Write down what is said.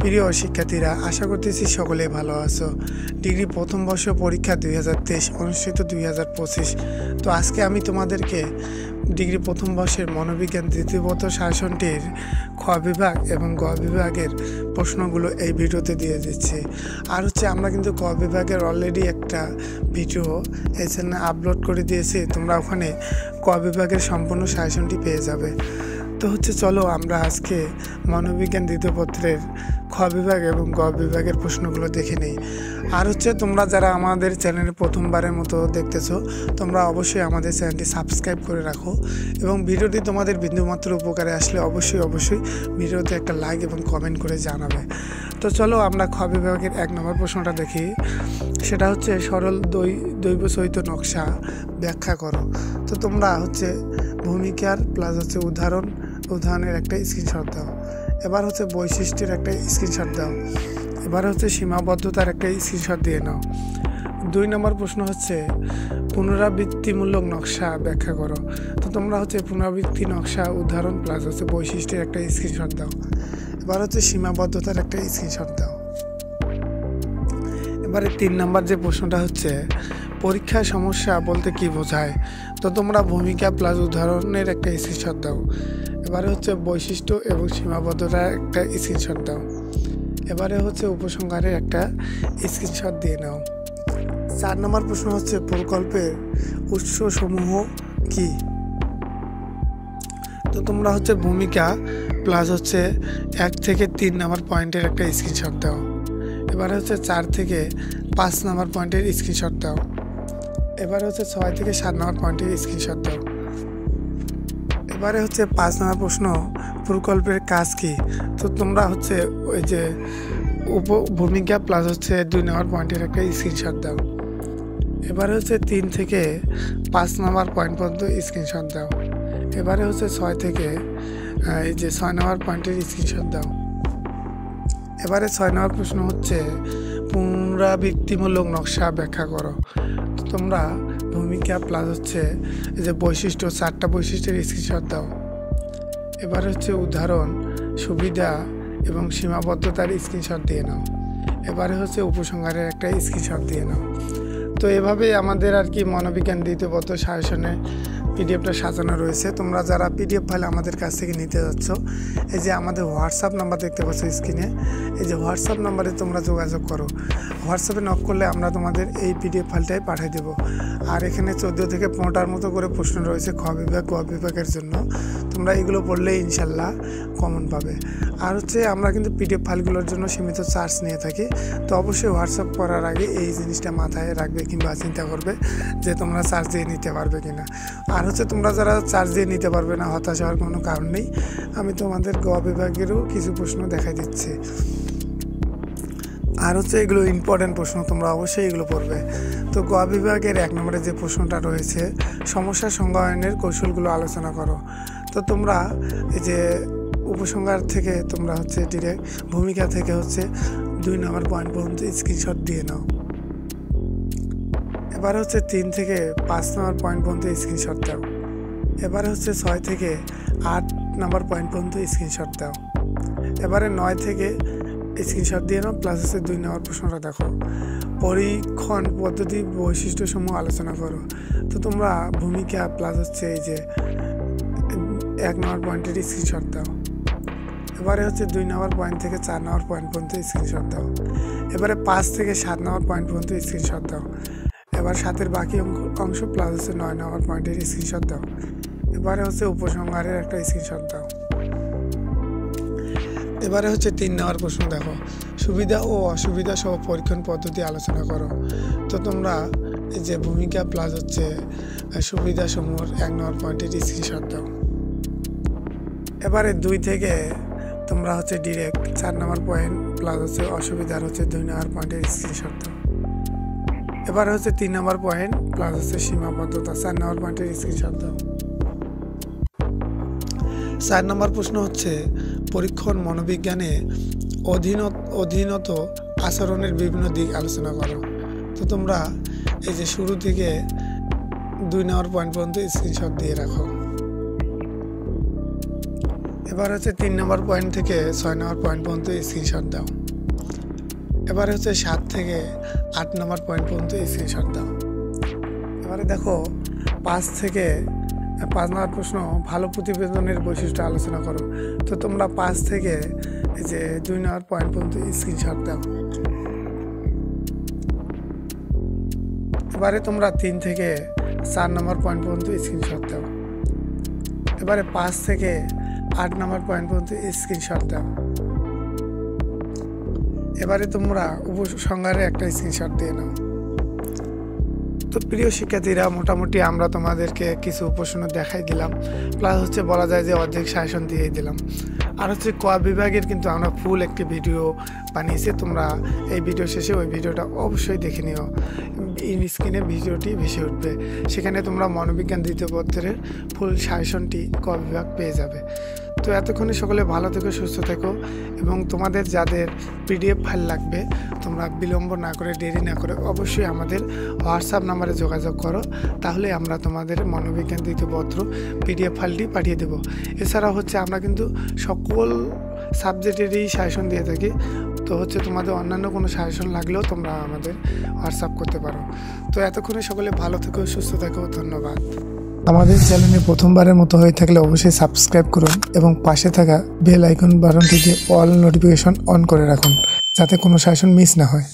প্রিয় শিক্ষার্থীরা, আশা করতেছি সকলেই ভালো আছো। ডিগ্রি প্রথম বর্ষ পরীক্ষা 2023 অনুষ্ঠিত 2025। তো আজকে আমি তোমাদেরকে ডিগ্রি প্রথম বর্ষের মনোবিজ্ঞান দ্বিতীয় পত্র শাসনটির খ বিভাগ এবং গ বিভাগের প্রশ্নগুলো এই ভিডিওতে দিয়ে দিচ্ছি। আর আমরা কিন্তু ক বিভাগের অলরেডি একটা ভিডিও এই চ্যানেলে আপলোড করে দিয়েছি, তোমরা ওখানে ক বিভাগের সম্পূর্ণ শাসনটি পেয়ে যাবে। তো চলো আমরা আজকে মনোবিজ্ঞান দ্বিতীয় পত্রের খ বিভাগ এবং গ বিভাগের প্রশ্নগুলো দেখে নিই। আর তোমরা যারা আমাদের চ্যানেলে প্রথমবারের মতো দেখতেছো, তোমরা অবশ্যই আমাদের চ্যানেলটি সাবস্ক্রাইব করে রাখো এবং ভিডিওটি তোমাদের বিন্দুমাত্র উপকারে আসলে অবশ্যই ভিডিওতে একটা লাইক এবং কমেন্ট করে জানাবে। তো চলো আমরা খ বিভাগের 1 নম্বর প্রশ্নটা দেখি। সেটা সরল দৈব সহিত নকশা ব্যাখ্যা করো। তো তোমরা ভূমিকার প্লাস উদাহরণের একটা স্ক্রিনশট দাও। এবার বৈশিষ্ট্যের একটা স্ক্রিনশট দাও। এবার সীমাবদ্ধতার একটা স্ক্রিনশট দিয়ে নাও। 2 নম্বর প্রশ্ন পুনরাবৃত্তিমূলক নকশা ব্যাখ্যা করো। তো তোমরা পুনরাবৃত্তি নকশা উদাহরণ প্লাস বৈশিষ্ট্যের একটা স্ক্রিনশট দাও। এবার সীমাবদ্ধতার একটা স্ক্রিনশট দাও। এবারে 3 নম্বর যে প্রশ্নটা পরীক্ষার সমস্যা বলতে কি বোঝায়। তো তোমরা ভূমিকা প্লাস উদাহরণের একটা স্ক্রিনশট দাও। এবারে বৈশিষ্ট্য এবং সীমাবদ্ধতার একটা স্ক্রিনশট দাও। এবারে উপসংহারের একটা স্ক্রিনশট দিয়ে নাও। 4 নম্বর প্রশ্ন প্রকল্পের উৎসসমূহ কি। তো তোমরা ভূমিকা প্লাস 1 থেকে 3 নম্বর পয়েন্টের একটা স্ক্রিনশট দাও। এবারে 4 থেকে 5 নম্বর পয়েন্টের স্ক্রিনশট দাও। এবারে 6 থেকে 7 নম্বর পয়েন্টের স্ক্রিনশট দাও। এবারে 5 নম্বর প্রশ্ন প্রকল্পের কাজ কি। তো তোমরা ওই যে ভূমিকা প্লাস 2 নম্বর পয়েন্টের একটা স্ক্রিনশট দাও। এবারে 3 থেকে 5 নম্বর পয়েন্ট পর্যন্ত স্ক্রিনশট দাও। এবারে 6 থেকে 6 নম্বর পয়েন্টের স্ক্রিনশট দাও। এবারে 6 নম্বর প্রশ্ন পুনরাবৃত্তিমূলক নকশা ব্যাখ্যা করো। তোমরা ভূমিকা প্লাস বৈশিষ্ট্য 4টা বৈশিষ্ট্যের স্ক্রিনশট দাও। এবার উদাহরণ, সুবিধা এবং সীমাবদ্ধতার স্ক্রিনশট দিয়ে নাও। এবারে উপসংহারের একটা স্ক্রিনশট দিয়ে নাও। তো এভাবেই আমাদের মনোবিজ্ঞান দ্বিতীয় পত্র সাজেশনে পিডিএফটা সাজানো রয়েছে। তোমরা যারা পিডিএফ ফাইল আমাদের কাছ থেকে নিতে যাচ্ছ, এই যে আমাদের হোয়াটসঅ্যাপ নাম্বার দেখতে পাচ্ছ স্ক্রিনে, এই যে হোয়াটসঅ্যাপ নাম্বারে তোমরা যোগাযোগ করো। হোয়াটসঅ্যাপে নক করলে আমরা তোমাদের এই পিডিএফ ফাইলটাই পাঠিয়ে দেবো। আর এখানে 14 থেকে 15টার মতো করে প্রশ্ন রয়েছে খ বিভাগ গ বিভাগের জন্য। তোমরা এগুলো পড়লেই ইনশাল্লাহ কমন পাবে। আর আমরা কিন্তু পিডিএফ ফাইলগুলোর জন্য সীমিত চার্জ নিয়ে থাকি। তো অবশ্যই হোয়াটসঅ্যাপ করার আগে এই জিনিসটা মাথায় রাখবে কিংবা চিন্তা করবে যে তোমরা চার্জ দিয়ে নিতে পারবে কিনা। আর তোমরা যারা চার্জ দিয়ে নিতে পারবে না, হতাশ হওয়ার কোনো কারণ নেই। আমি তোমাদের গ বিভাগেরও কিছু প্রশ্ন দেখাই দিচ্ছি। আর এগুলো ইম্পর্টেন্ট প্রশ্ন, তোমরা অবশ্যই এগুলো পড়বে। তো গ বিভাগের 1 নম্বরে যে প্রশ্নটা রয়েছে সমস্যা সংজ্ঞায়নের কৌশলগুলো আলোচনা করো। তো তোমরা এই যে উপসংহার থেকে তোমরা ডিরেক্ট ভূমিকা থেকে 2 নম্বর পয়েন্ট পর্যন্ত স্ক্রিনশট দিয়ে নাও। এবারে 3 থেকে 5 নম্বর পয়েন্ট পর্যন্ত স্ক্রিনশট দাও। এবারে 6 থেকে 8 নম্বর পয়েন্ট পর্যন্ত স্ক্রিনশট দাও। এবারে 9 থেকে স্ক্রিনশট দিয়ে নাও প্লাস 2 নম্বর প্রশ্নটা দেখো। পরীক্ষণ পদ্ধতি বৈশিষ্ট্যসমূহ আলোচনা করো। তো তোমরা ভূমিকা প্লাস এই যে 1 নম্বর পয়েন্টের স্ক্রিনশট দাও। এবারে 2 নম্বর পয়েন্ট থেকে 4 নম্বর পয়েন্ট পর্যন্ত স্ক্রিনশট দাও। এবারে 5 থেকে 7 নম্বর পয়েন্ট পর্যন্ত স্ক্রিনশট দাও। এবার 7-এর বাকি অংশ প্লাস 9 নম্বর পয়েন্টের স্ক্রিনশট দাও। এবারে উপসংহারের একটা স্ক্রিনশট দাও। এবারে 3 নম্বর প্রশ্ন দেখো, সুবিধা ও অসুবিধা সহ পরীক্ষণ পদ্ধতি আলোচনা করো। তো তোমরা এই যে ভূমিকা প্লাস সুবিধা সমূহ 1 নম্বর পয়েন্টের স্ক্রিনশট দাও। এবারে 2 থেকে তোমরা ডিরেক্ট 4 নম্বর পয়েন্ট প্লাস অসুবিধার 2 নম্বর পয়েন্টের স্ক্রিনশট দাও। এবার 3 নম্বর পয়েন্ট প্লাস সীমাবদ্ধতা 4 নম্বর পয়েন্টের স্ক্রিনশট দাও। 4 নম্বর প্রশ্ন পরীক্ষণ মনোবিজ্ঞানে অধীনত আচরণের বিভিন্ন দিক আলোচনা করো। তো তোমরা এই যে শুরু থেকে 2 নম্বর পয়েন্ট পর্যন্ত স্ক্রিনশট দিয়ে রাখো। এবার হচ্ছে 3 নম্বর পয়েন্ট থেকে 6 নম্বর পয়েন্ট পর্যন্ত স্ক্রিনশট দাও। এবারে হচ্ছে 7 থেকে 8 নম্বর পয়েন্ট পর্যন্ত স্ক্রিনশট দাও। এবারে দেখো 5 থেকে 5 নম্বর প্রশ্ন, ভালো প্রতিবেদনের বৈশিষ্ট্য আলোচনা করো। তো তোমরা 5 থেকে এই যে 2 নম্বর পয়েন্ট পর্যন্ত স্ক্রিনশট দাও। এবারে তোমরা 3 থেকে 4 নম্বর পয়েন্ট পর্যন্ত স্ক্রিনশট দাও। এবারে 5 থেকে 8 নম্বর পয়েন্ট পর্যন্ত স্ক্রিনশট দাও। এবারে তোমরা উপসংহারে একটা স্ক্রিনশট দিয়ে নাও। তো প্রিয় শিক্ষার্থীরা, মোটামুটি আমরা তোমাদেরকে কিছু প্রশ্ন দেখাই দিলাম, প্লাস হচ্ছে বলা যায় যে অর্ধেক সাজেশন দিয়ে দিলাম। আর হচ্ছে ক বিভাগের কিন্তু আমরা ফুল একটি ভিডিও বানিয়েছি, তোমরা এই ভিডিও শেষে ওই ভিডিওটা অবশ্যই দেখে নিও। স্ক্রিনে ভিডিওটি ভেসে উঠবে, সেখানে তোমরা মনোবিজ্ঞান দ্বিতীয় পত্রের ফুল সাজেশনটি ক বিভাগ পেয়ে যাবে। তো এতক্ষণে সকলে ভালো থেকো, সুস্থ থেকো, এবং তোমাদের যাদের পিডিএফ ফাইল লাগবে তোমরা বিলম্ব না করে, দেরি না করে অবশ্যই আমাদের হোয়াটসঅ্যাপ নাম্বারে যোগাযোগ করো, তাহলে আমরা তোমাদের মনোবিজ্ঞান দ্বিতীয় পত্র পিডিএফ ফাইলটি পাঠিয়ে দেবো। এছাড়াও হচ্ছে আমরা কিন্তু সকল সাবজেক্টেরই সাজেশন দিয়ে থাকি। তো হচ্ছে তোমাদের অন্যান্য কোনো সাজেশন লাগলেও তোমরা আমাদের হোয়াটসঅ্যাপ করতে পারো। তো এতক্ষণে সকলে ভালো থেকো, সুস্থ থেকো, ধন্যবাদ। আমাদের চ্যানেলে প্রথমবারের মতো হয়ে থাকলে অবশ্যই সাবস্ক্রাইব করুন এবং পাশে থাকা বেল আইকন বাটনটিতে অল নোটিফিকেশন অন করে রাখুন, যাতে কোনো সাজেশন মিস না হয়।